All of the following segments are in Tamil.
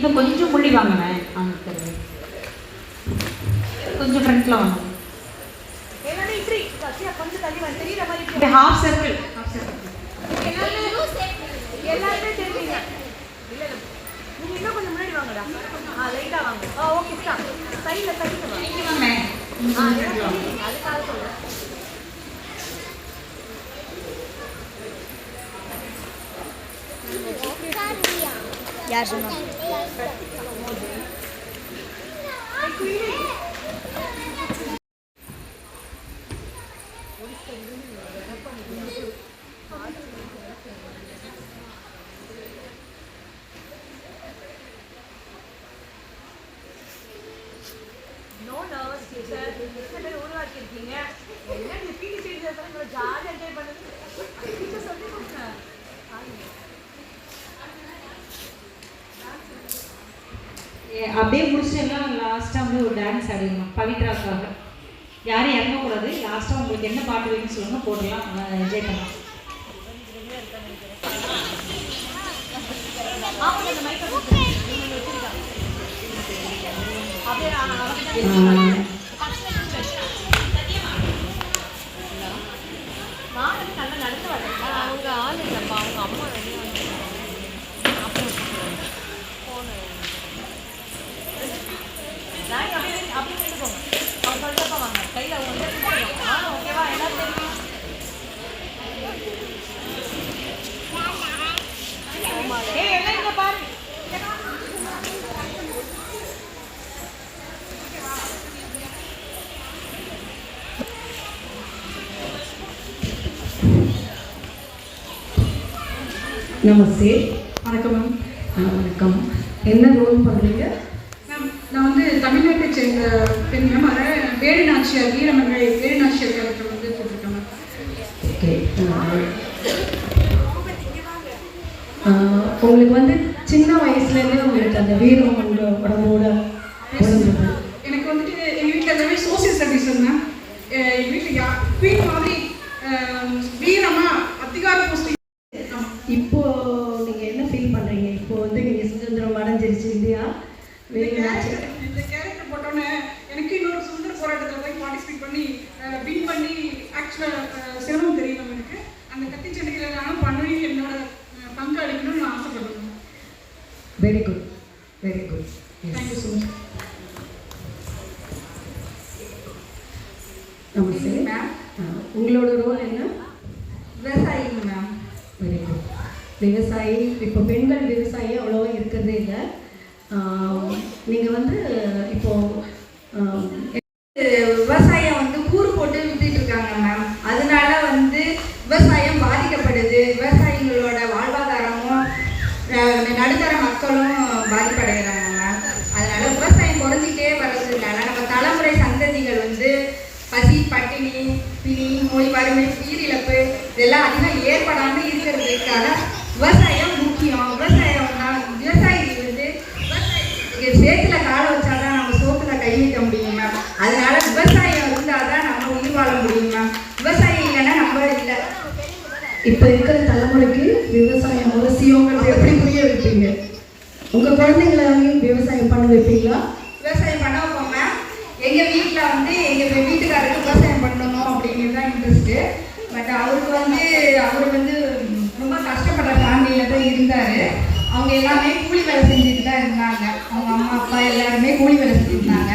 இன்னும் கொஞ்சம் முள்ளி வாங்கினேன். கொஞ்சம் ஃப்ரண்ட்டில் வாங்க. ஹாஃப் சர்க்கிள் எல்லாருமே தெரியுங்க. இல்லை நீங்கள் இன்னும் கொஞ்சம் முன்னாடி வாங்கடா. லைட்டாக வாங்க. Okay sir. சைடில் சைடில் வாங்க. அதுக்காக சொல்லுங்கள். யார் சொன்னாங்க? No nervous teacher. எத்தனை உருவாக்கி இருக்கீங்க? என்ன பிடி டீச்சர் சொல்லுங்க ஜாலியா என்ஜாய் பண்ணுங்க. டீச்சர் சொல்லி கொடுங்க. அப்படியே முடிச்செல்லாம் லாஸ்ட்டாக வந்து ஒரு டான்ஸ் ஆடிடணும் பவித்ராக்காக. யாரும் இறங்கக்கூடாது. லாஸ்ட்டாக உங்களுக்கு என்ன பாட்டு வேணும்னு சொல்லுங்கள், போடலாம், என்ஜாய் பண்ணலாம். நல்லா நடந்து வரல. அவங்க ஆள் இல்லைப்பா, அவங்க அம்மா வெளியே வந்து நான் அப்படியே அப்படியே போங்க. அவங்க சொல்றப்ப வாங்க. கையில் அவங்க வந்து ஓகேவா? எல்லாம் தெரியும். எல்லாம் இங்கே பாரு. நமஸ்தே. வணக்கம் மேம். வணக்கம். என்ன ரோல் பண்ணுறீங்க? மேம் நான் வந்து தமிழ்நாட்டை சேர்ந்த பெண் மேம். அதை வேலுநாச்சியார் வீரமங்கை வேலுநாச்சியார் கேரக்டர் வந்து போட்டிருக்கேன் மேம். ஓகே. உங்களுக்கு வந்து சின்ன வயசுலேருந்தே உங்களுக்கு அந்த வீரம் உடம்போட உடம்பு? எனக்கு வந்துட்டு எங்கள் வீட்டில் எல்லாமே சோசியல் சர்வீஸஸ் மேம். எங்கள் வீட்டில் குவீன் மாதிரி வீரமாக அதிகார போஸ்டிங். இப்போ நீங்கள் என்ன ஃபீல் பண்ணுறீங்க? இப்போ வந்து நீங்கள் சுதந்திரம் அடைஞ்சிருச்சு இல்லையா? இந்த கேரக்டர் போட்டோன்னே எனக்கு இன்னொரு சுதந்திர போராட்டத்தில் போய் பார்ட்டிசிபேட் பண்ணி வின் பண்ணி ஆக்சுவலாக சிரமம் தெரியும் எனக்கு. அந்த கத்தி சண்டைகளை நானும் பண்ணி என்னோட பங்கு அளிக்கணும்னு நான் ஆசைப்படுறேன். Very good, very good. Thank you so much. Namaste ma'am. உங்களோட ரோல் என்ன? விவசாயிங்க மேம். Very good. விவசாயி. இப்போ பெண்கள் விவசாயி அவ்வளோவா இருக்கிறதே இல்லை. நீங்கள் வந்து இப்போது விவசாயம் வந்து கூறு போட்டு வித்துட்டு இருக்காங்க மேம். அதனால வந்து விவசாயம் பாதிக்கப்படுது. விவசாயிகளோட வாழ்வாதாரமும் நடுத்தர மக்களும் பாதிப்படைகிறாங்க மேம். அதனால விவசாயம் குறைஞ்சிட்டே வர்றதுனால நம்ம தலைமுறை சந்ததிகள் வந்து பசி, பட்டினி, பிணி, நோய், வறுமை, உயிரிழப்பு இதெல்லாம் அதிகம் ஏற்படாமல் இருக்கிறதுக்காக விவசாயம் முக்கியம். விவசாயம் தான். விவசாயி வந்து சேத்துல கால வச்சாதான் நம்ம சோத்துல கை வைக்க முடியும் மேம். அதனால விவசாயம் இருந்தால் தான் நம்ம உயிர் வாழ முடியும் மேம். விவசாயம் இல்லைன்னா நம்ம இல்லை. இப்போ இருக்கிற தலைமுறைக்கு விவசாயம் அவசியங்கிறது எப்படி புரிய வைப்பீங்க? உங்கள் குழந்தைங்களையும் விவசாயம் பண்ண வைப்பீங்களா? விவசாயம் பண்ண வைப்போம் மேம். எங்கள் வீட்டில் வந்து எங்கள் வீட்டுக்காரருக்கு விவசாயம் பண்ணணும் அப்படிங்கிறது தான் இன்ட்ரெஸ்ட்டு. பட் அவர் வந்து ரொம்ப கஷ்டப்படுற ஃபேமிலியில் தான் இருந்தார். அவங்க எல்லாமே கூலி வேலை செஞ்சுட்டு தான் இருந்தாங்க. அவங்க அம்மா அப்பா எல்லாருமே கூலி வேலை செஞ்சுருந்தாங்க.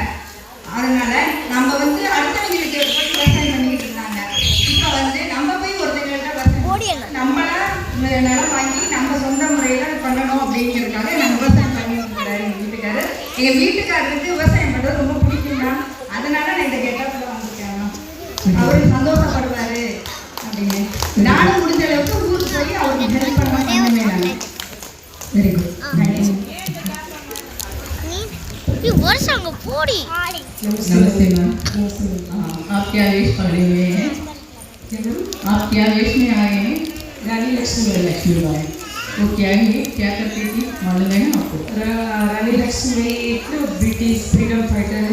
அதனால நம்ம வந்து அடுத்தவங்களுக்கு போய் விவசாயம் பண்ணிக்கிட்டு இருந்தாங்க. இப்போ வந்து நம்ம போய் ஒருத்தவங்கள்ட்ட நம்மளா நிலம் வாங்கி நம்ம சொந்த முறையில் பண்ணணும் அப்படிங்கிறதுக்காக நம்ம விவசாயம் பண்ணிட்டு இருந்தாரு எங்கள் வீட்டுக்காரர். எங்கள் வீட்டுக்காரருக்கு விவசாயம் பண்ணுறது ரொம்ப பிடிக்கும் தான். அதனால நான் இந்த கெட்டப்பில் வந்துட்டேன். அவரு சந்தோஷப்படுவார் அப்படின்னு நானும் முடிஞ்ச அளவுக்கு ஊருக்கு போய் அவருக்கு ஹெல்ப் பண்ணுவேன் நான். Very good. नमस्ते मैम. आप क्या वेश पढ़े हुए हैं? आप क्या वेश में आए हैं? रानी लक्ष्मीबाई. वो क्या है, क्या करती थी मालूम है आपको? रानी लक्ष्मीबाई एक ब्रिटिश फ्रीडम फाइटर है.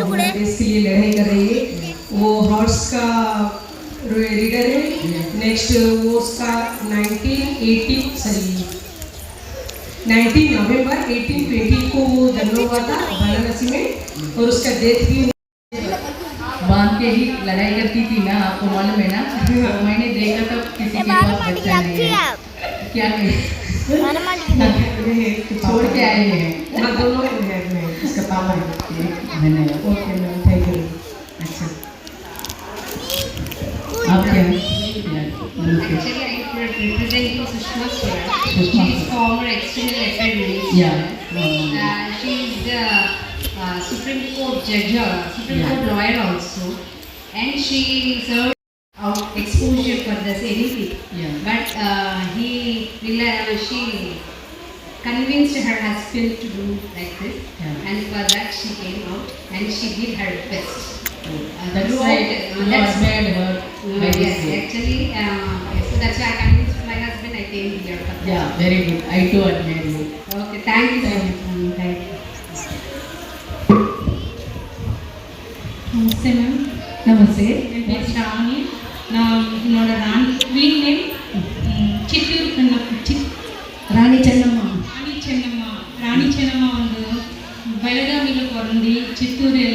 वो देश के लिए लड़ाई कर रही है. वो हॉर्स का रीडर है. नेक्स्ट वो उसका 19 नवंबर 1820 जन्म हुआ था वाराणसी में और उसका डेथ भी बांध के ही लड़ाई करती थी ना, आपको मालूम है ना? तो मैंने देखा तब किसी के पास बच्चा नहीं है, क्या छोड़ के आए हैं। हाँ दोनों को है, मैं इसका पापा है। धन्यवाद। Okay ma'am, thank you. अच्छा, आप क्या हैं? Actually, I representing Sushma Swaraj. Sushma She is former external affair minister. Yeah. She is the Supreme Court judge, Supreme Yeah. Court lawyer also, and she served out exposure for the SEDP. Yeah. But she convinced her husband to do like this, Yeah. and for that she came out and she did her best. That's Throughout, right. You that's- admired her by this Yes, way. actually, so that's why I convinced my husband. I came here. For that. Yeah, very good. I too admire you. Okay, thank you so much. Thank you. Namaste ma'am. Namaste. என் பேர் ஸ்ராவணி. நான் என்னோட வீட் நேம் சித்தூர் ராணி சென்னம்மா. ராணி சென்னம்மா வந்து ಬೆಳಗಾವಿలో பிறந்து చిత్తూరులో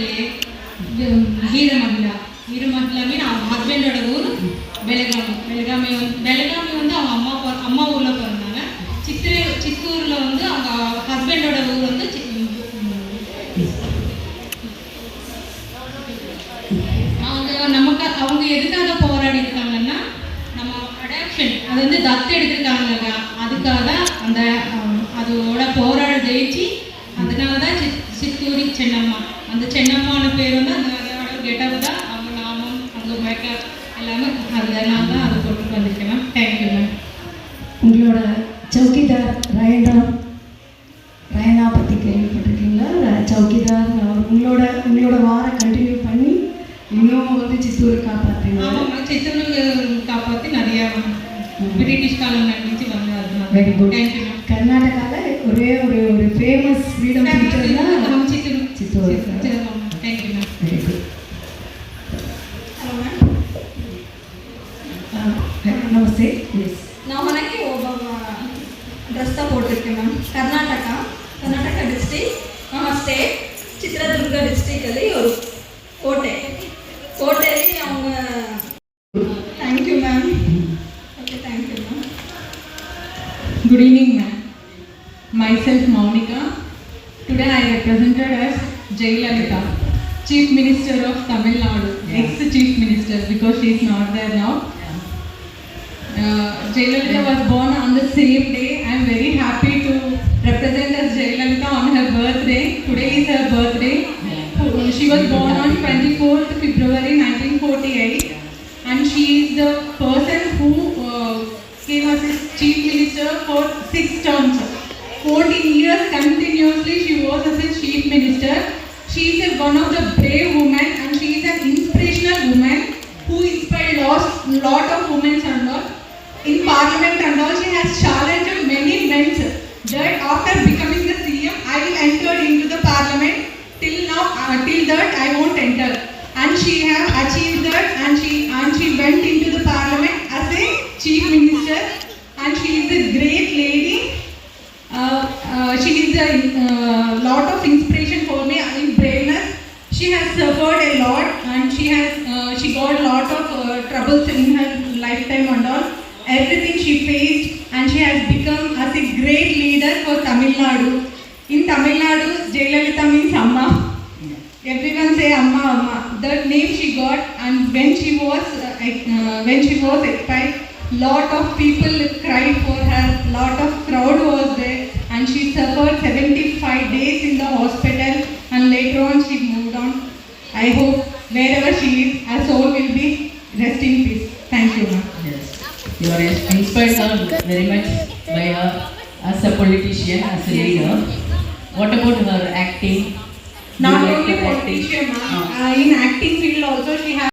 வீரமகிழா மீன் அவங்க ஹஸ்பண்டோட ஊர் பெலகாமி வந்து அவங்க அம்மா ஊரில் பிறந்தாங்க. சித்தூரில் வந்து அவங்க ஹஸ்பண்டோட ஊர் வந்து அவங்க எதுக்காக போராடி இருக்காங்கன்னா, நம்ம அடாப்ஷன் அது வந்து தத்து எடுத்திருக்காங்க, அதுக்காக அந்த அதோட போராட ஜெயிச்சு, அதனால தான் சித்தூரி சென்னம்மா. அந்த சென்னம்மான பேர் வந்து அந்த கெட்டப் தான், அவங்க நாமம் அவங்க மேக்கப் எல்லாமே அதனால தான் அது கொண்டு வந்திருக்கேன் மேம். Thank you ma'am. உங்களோட சௌக்கிதார் ரயனா பற்றி கேள்விப்பட்டிருக்கீங்களா? சௌக்கிதார் உங்களோட வார கண்டினியூ பண்ணி இன்னும் வந்து சித்தூரை காப்பாற்றினாங்க. ஆமாம், சித்தூரை காப்பாற்றி நிறையா பிரிட்டிஷ் காலம் நினைச்சு வந்து அது வெரி குட். Thank you ma'am. கர்நாடகாவில் ஒரே ஒரு ஃபேமஸ் ஃப்ரீடம் ஃபீச்சர்னா Chittoor. Thank you ma'am. Very good. Hello ma'am, namaste. Yes. நான் உனக்கு ಡ್ರೆಸ್ போட்டிருக்கேன் ma'am. Karnataka district state Chitradurga ಡಿಸ್ಟ್ರಿಕ್ಟಲ್ಲಿ ஒரு ಕೋಟೆಯಲ್ಲಿ அவங்க thank you ma'am. Okay, thank you ma'am. Good evening, ma'am. Myself, Maunika. Today I represented as Jayalalitha, Chief Minister of Tamil Nadu, Yeah. ex-Chief Minister, because she is not there now. Jayalalitha was born on the same day. I am very happy to represent as Jayalalitha on her birthday. Today is her birthday. She was born on 24th February 1948, and she is the person who came as a chief minister for 6 terms. 14 years continuously she was as a chief minister. She is one of the brave women, and she is an inspirational woman who inspired lot of women and all. In parliament and all, she has challenged many men that after becoming the CM, I will enter into the parliament. Till now, till that I won't enter. And she have achieved that, and she went into the parliament as a chief minister, and she is a great lady. She is a lot of inspiration for me in braveness. She has suffered a lot, and she got a lot of troubles in her lifetime and all. Everything she faced, and she has become as a great leader for Tamil Nadu. In Tamil Nadu, Jayalalitha means Amma. Everyone say Amma, Amma. That name she got, and when she was expired, lot of people cried for her. Lot of crowd was there, and she suffered 75 days in the hospital, and later on she moved on. I hope wherever she is, her soul will be rest in peace. Thank you, ma'am. Yes. You are inspired her very much by her as a politician, as a leader. What about her acting? Not Do you like only her acting? politician, ma'am. In acting field also she has